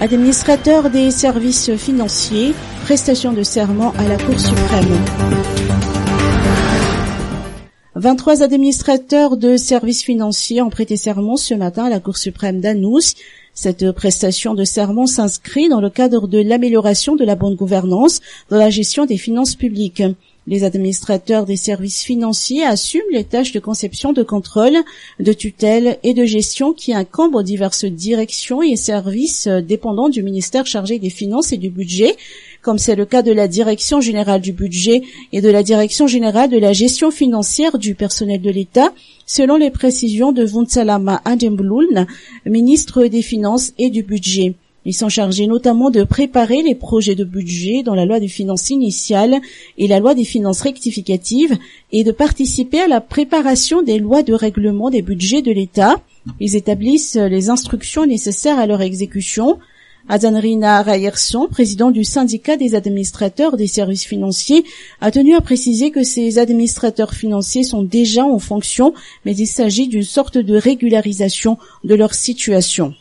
Administrateur des services financiers, prestation de serment à la Cour suprême. 23 administrateurs de services financiers ont prêté serment ce matin à la Cour suprême d'Anous. Cette prestation de serment s'inscrit dans le cadre de l'amélioration de la bonne gouvernance dans la gestion des finances publiques. Les administrateurs des services financiers assument les tâches de conception, de contrôle, de tutelle et de gestion qui incombent aux diverses directions et services dépendants du ministère chargé des Finances et du Budget, comme c'est le cas de la Direction générale du budget et de la Direction générale de la gestion financière du personnel de l'État, selon les précisions de Vuntsalama Andemblouln, ministre des Finances et du Budget. Ils sont chargés notamment de préparer les projets de budget dans la loi des finances initiale et la loi des finances rectificatives et de participer à la préparation des lois de règlement des budgets de l'État. Ils établissent les instructions nécessaires à leur exécution. Adanrina Rayerson, président du syndicat des administrateurs des services financiers, a tenu à préciser que ces administrateurs financiers sont déjà en fonction, mais il s'agit d'une sorte de régularisation de leur situation.